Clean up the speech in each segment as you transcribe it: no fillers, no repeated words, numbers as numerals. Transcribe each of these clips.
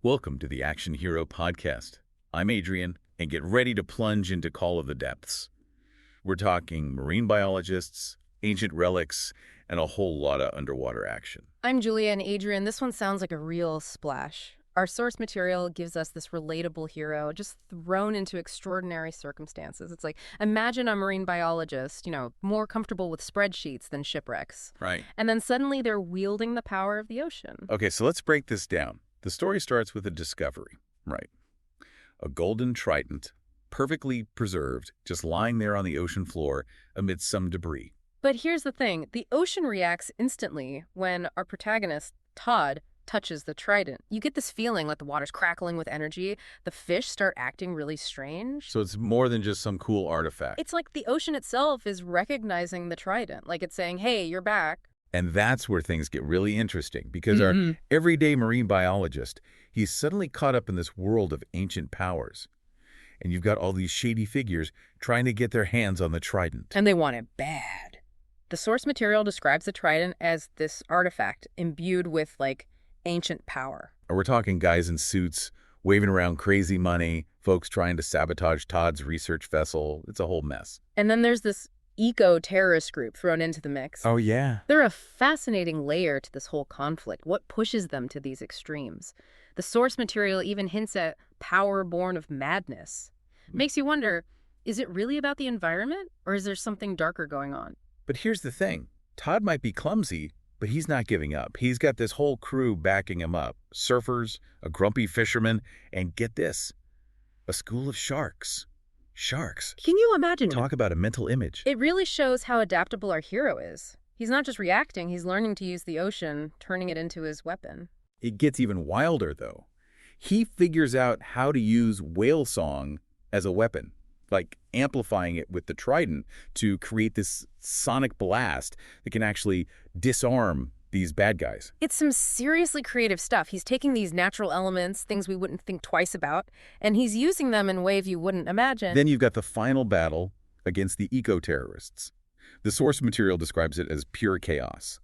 Welcome to the Action Hero Podcast. I'm Adrian, and get ready to plunge into Call of the Depths. We're talking marine biologists, ancient relics, and a whole lot of underwater action. I'm Julia, and Adrian. This one sounds like a real splash. Our source material gives us this relatable hero just thrown into extraordinary circumstances. It's like, imagine a marine biologist, more comfortable with spreadsheets than shipwrecks. Right. And then suddenly they're wielding the power of the ocean. Okay, so let's break this down. The story starts with a discovery. Right. A golden trident, perfectly preserved, just lying there on the ocean floor amidst some debris. But here's the thing. The ocean reacts instantly when our protagonist, Todd, touches the trident. You get this feeling like the water's crackling with energy. The fish start acting really strange. So it's more than just some cool artifact. It's like the ocean itself is recognizing the trident, like it's saying, hey, you're back. And that's where things get really interesting, because our everyday marine biologist, he's suddenly caught up in this world of ancient powers. And you've got all these shady figures trying to get their hands on the trident. And they want it bad. The source material describes the trident as this artifact imbued with, ancient power. We're talking guys in suits, waving around crazy money, folks trying to sabotage Todd's research vessel. It's a whole mess. And then there's this eco-terrorist group thrown into the mix. Oh, yeah. They're a fascinating layer to this whole conflict. What pushes them to these extremes? The source material even hints at power born of madness. Makes you wonder, is it really about the environment, or is there something darker going on? But here's the thing. Todd might be clumsy, but he's not giving up. He's got this whole crew backing him up. Surfers, a grumpy fisherman, and get this, a school of sharks. Sharks. Can you imagine? Talk about a mental image. It really shows how adaptable our hero is. He's not just reacting, he's learning to use the ocean, turning it into his weapon. It gets even wilder, though. He figures out how to use whale song as a weapon, like amplifying it with the trident to create this sonic blast that can actually disarm these bad guys. It's some seriously creative stuff. He's taking these natural elements, things we wouldn't think twice about, and he's using them in ways you wouldn't imagine. Then you've got the final battle against the eco-terrorists. The source material describes it as pure chaos.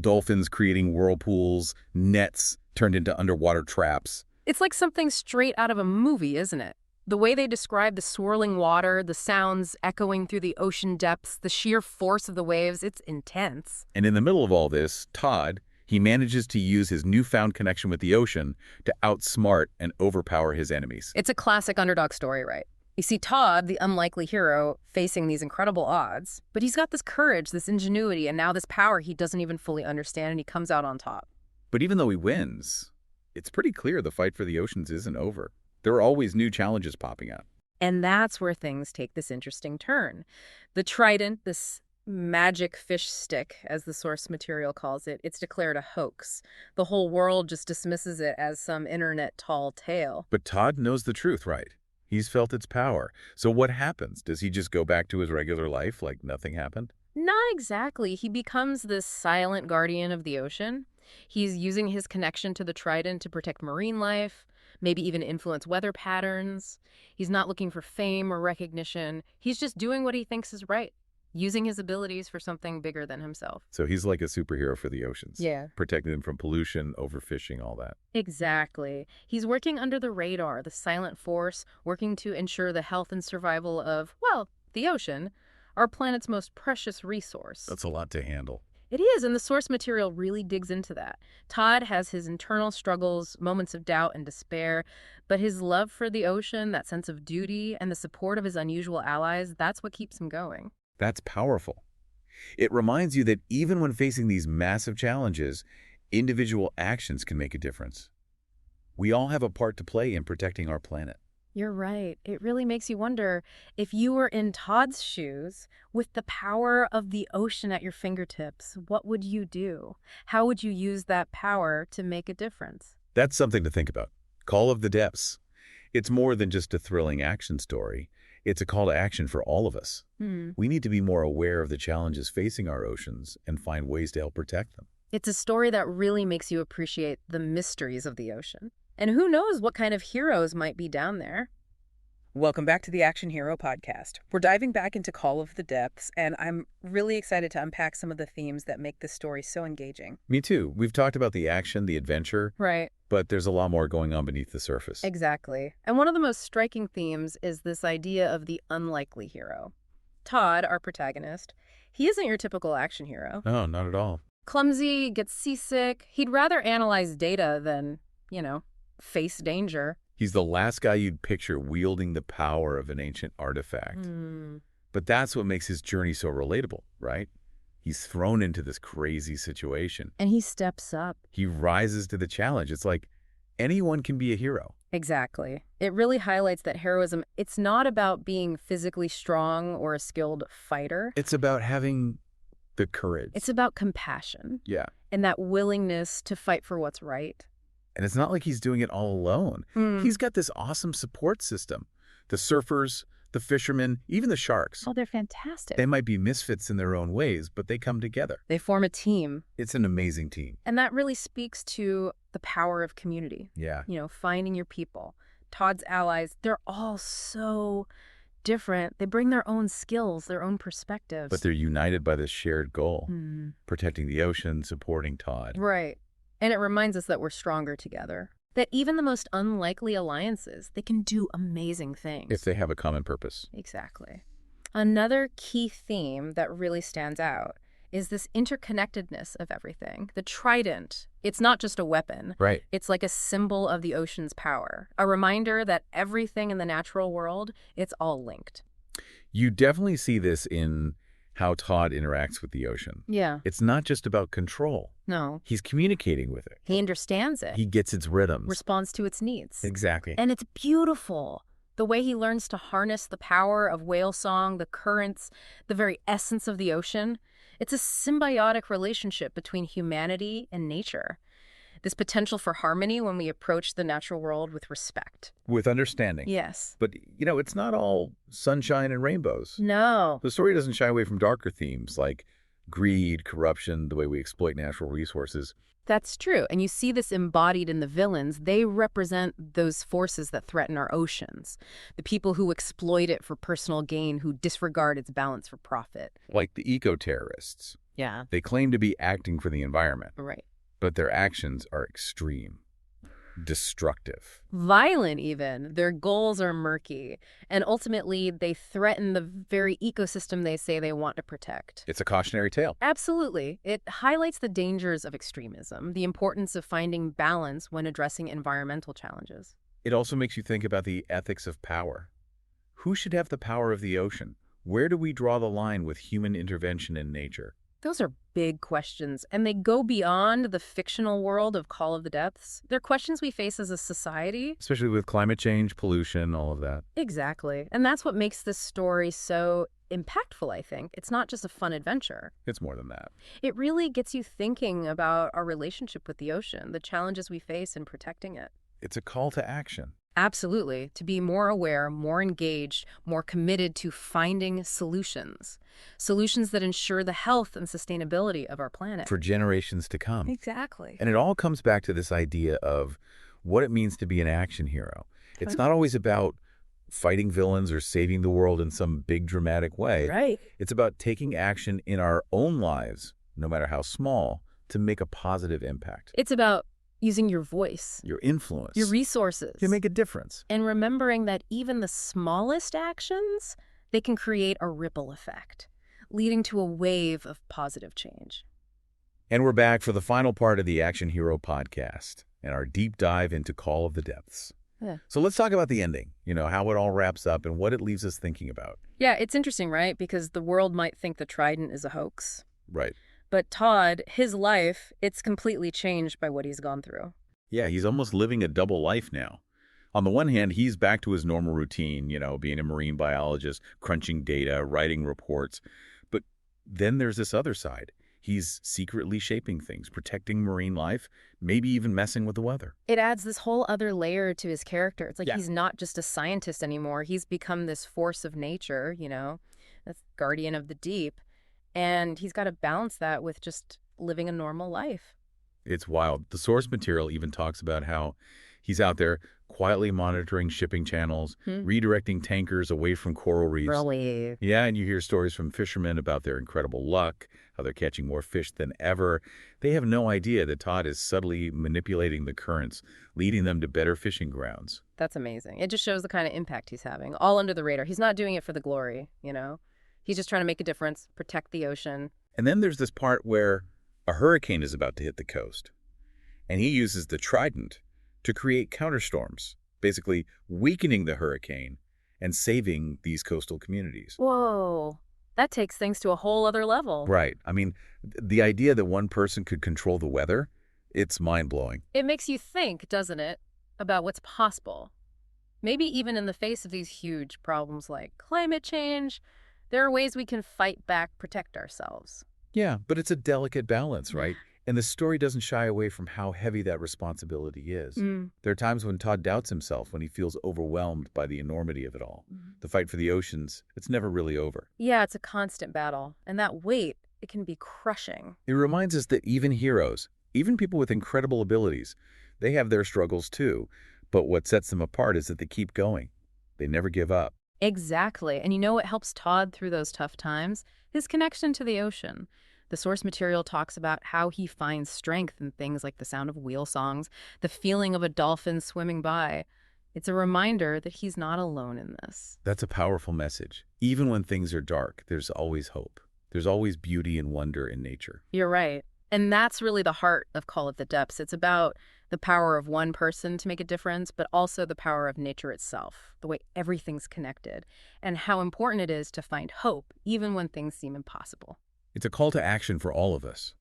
Dolphins creating whirlpools, nets turned into underwater traps. It's like something straight out of a movie, isn't it? The way they describe the swirling water, the sounds echoing through the ocean depths, the sheer force of the waves, it's intense. And in the middle of all this, Todd, he manages to use his newfound connection with the ocean to outsmart and overpower his enemies. It's a classic underdog story, right? You see Todd, the unlikely hero, facing these incredible odds, but he's got this courage, this ingenuity, and now this power he doesn't even fully understand, and he comes out on top. But even though he wins, it's pretty clear the fight for the oceans isn't over. There are always new challenges popping up. And that's where things take this interesting turn. The trident, this magic fish stick, as the source material calls it, it's declared a hoax. The whole world just dismisses it as some internet tall tale. But Todd knows the truth, right? He's felt its power. So what happens? Does he just go back to his regular life like nothing happened? Not exactly. He becomes this silent guardian of the ocean. He's using his connection to the trident to protect marine life, maybe even influence weather patterns. He's not looking for fame or recognition. He's just doing what he thinks is right, using his abilities for something bigger than himself. So he's like a superhero for the oceans. Yeah. Protecting them from pollution, overfishing, all that. Exactly. He's working under the radar, the silent force, working to ensure the health and survival of, the ocean, our planet's most precious resource. That's a lot to handle. It is, and the source material really digs into that. Todd has his internal struggles, moments of doubt and despair, but his love for the ocean, that sense of duty, and the support of his unusual allies, that's what keeps him going. That's powerful. It reminds you that even when facing these massive challenges, individual actions can make a difference. We all have a part to play in protecting our planet. You're right. It really makes you wonder, if you were in Todd's shoes, with the power of the ocean at your fingertips, what would you do? How would you use that power to make a difference? That's something to think about. Call of the Depths. It's more than just a thrilling action story. It's a call to action for all of us. We need to be more aware of the challenges facing our oceans and find ways to help protect them. It's a story that really makes you appreciate the mysteries of the ocean. And who knows what kind of heroes might be down there. Welcome back to the Action Hero podcast. We're diving back into Call of the Depths, and I'm really excited to unpack some of the themes that make this story so engaging. Me too. We've talked about the action, the adventure, Right. but there's a lot more going on beneath the surface. Exactly. And one of the most striking themes is this idea of the unlikely hero. Todd, our protagonist, he isn't your typical action hero. No, not at all. Clumsy, gets seasick. He'd rather analyze data than, face danger. He's the last guy you'd picture wielding the power of an ancient artifact. But that's what makes his journey so relatable, right? He's thrown into this crazy situation. And he steps up. He rises to the challenge. It's like anyone can be a hero. Exactly. It really highlights that heroism, it's not about being physically strong or a skilled fighter. It's about having the courage. It's about compassion. Yeah. And that willingness to fight for what's right. And it's not like he's doing it all alone. He's got this awesome support system. The surfers, the fishermen, even the sharks. Oh, they're fantastic. They might be misfits in their own ways, but they come together. They form a team. It's an amazing team. And that really speaks to the power of community. Yeah. Finding your people. Todd's allies, they're all so different. They bring their own skills, their own perspectives. But they're united by this shared goal, protecting the ocean, supporting Todd. Right. And it reminds us that we're stronger together. That even the most unlikely alliances, they can do amazing things. If they have a common purpose. Exactly. Another key theme that really stands out is this interconnectedness of everything. The Trident, it's not just a weapon. Right. It's like a symbol of the ocean's power. A reminder that everything in the natural world, it's all linked. You definitely see this in how Todd interacts with the ocean. Yeah. It's not just about control. No. He's communicating with it. He understands it. He gets its rhythms. Responds to its needs. Exactly. And it's beautiful. The way he learns to harness the power of whale song, the currents, the very essence of the ocean. It's a symbiotic relationship between humanity and nature. This potential for harmony when we approach the natural world with respect. With understanding. Yes. But, it's not all sunshine and rainbows. No. The story doesn't shy away from darker themes like greed, corruption, the way we exploit natural resources. That's true. And you see this embodied in the villains. They represent those forces that threaten our oceans. The people who exploit it for personal gain, who disregard its balance for profit. Like the eco-terrorists. Yeah. They claim to be acting for the environment. Right. But their actions are extreme, destructive. Violent even. Their goals are murky. And ultimately, they threaten the very ecosystem they say they want to protect. It's a cautionary tale. Absolutely. It highlights the dangers of extremism, the importance of finding balance when addressing environmental challenges. It also makes you think about the ethics of power. Who should have the power of the ocean? Where do we draw the line with human intervention in nature? Those are big questions, and they go beyond the fictional world of Call of the Depths. They're questions we face as a society. Especially with climate change, pollution, all of that. Exactly. And that's what makes this story so impactful, I think. It's not just a fun adventure. It's more than that. It really gets you thinking about our relationship with the ocean, the challenges we face in protecting it. It's a call to action. Absolutely. To be more aware, more engaged, more committed to finding solutions. Solutions that ensure the health and sustainability of our planet. For generations to come. Exactly. And it all comes back to this idea of what it means to be an action hero. It's not always about fighting villains or saving the world in some big dramatic way. Right. It's about taking action in our own lives, no matter how small, to make a positive impact. It's about using your voice, Your influence. your resources, to make a difference. and remembering that even the smallest actions, they can create a ripple effect, leading to a wave of positive change. And we're back for the final part of the Action Hero podcast and our deep dive into Call of the Depths. Yeah. So let's talk about the ending, how it all wraps up and what it leaves us thinking about. Yeah, it's interesting, right? Because the world might think the Trident is a hoax. Right. But Todd, his life, it's completely changed by what he's gone through. Yeah, he's almost living a double life now. On the one hand, he's back to his normal routine, being a marine biologist, crunching data, writing reports. But then there's this other side. He's secretly shaping things, protecting marine life, maybe even messing with the weather. It adds this whole other layer to his character. It's like Yeah. he's not just a scientist anymore. He's become this force of nature, this guardian of the deep. And he's got to balance that with just living a normal life. It's wild. The source material even talks about how He's out there quietly monitoring shipping channels, redirecting tankers away from coral reefs. Really? Yeah, and you hear stories from fishermen about their incredible luck, how they're catching more fish than ever. They have no idea that Todd is subtly manipulating the currents, leading them to better fishing grounds. That's amazing. It just shows the kind of impact he's having, all under the radar. He's not doing it for the glory, you know? He's just trying to make a difference, protect the ocean. And then there's this part where a hurricane is about to hit the coast, and he uses the Trident to create counterstorms, basically weakening the hurricane and saving these coastal communities. Whoa, that takes things to a whole other level. Right. I mean, the idea that one person could control the weather, it's mind-blowing. It makes you think, doesn't it, about what's possible. Maybe even in the face of these huge problems like climate change, there are ways we can fight back, protect ourselves. Yeah, but it's a delicate balance, right? And the story doesn't shy away from how heavy that responsibility is. There are times when Todd doubts himself, when he feels overwhelmed by the enormity of it all. The fight for the oceans, it's never really over. Yeah, it's a constant battle. And that weight, it can be crushing. It reminds us that even heroes, even people with incredible abilities, they have their struggles too. But what sets them apart is that they keep going. They never give up. Exactly. And you know what helps Todd through those tough times? His connection to the ocean. The source material talks about how he finds strength in things like the sound of whale songs, the feeling of a dolphin swimming by. It's a reminder that he's not alone in this. That's a powerful message. Even when things are dark, there's always hope. There's always beauty and wonder in nature. You're right. And that's really the heart of Call of the Depths. It's about the power of one person to make a difference, but also the power of nature itself, the way everything's connected, and how important it is to find hope, even when things seem impossible. It's a call to action for all of us,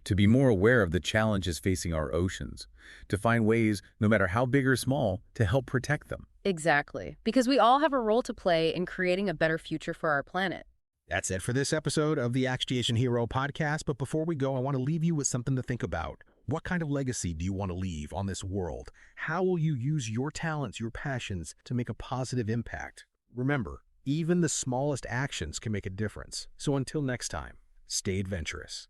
to be more aware of the challenges facing our oceans, to find ways, no matter how big or small, to help protect them. Exactly, because we all have a role to play in creating a better future for our planet. That's it for this episode of the Extriation Hero podcast, but before we go, I want to leave you with something to think about. What kind of legacy do you want to leave on this world? How will you use your talents, your passions, to make a positive impact? Remember, even the smallest actions can make a difference. So until next time, stay adventurous.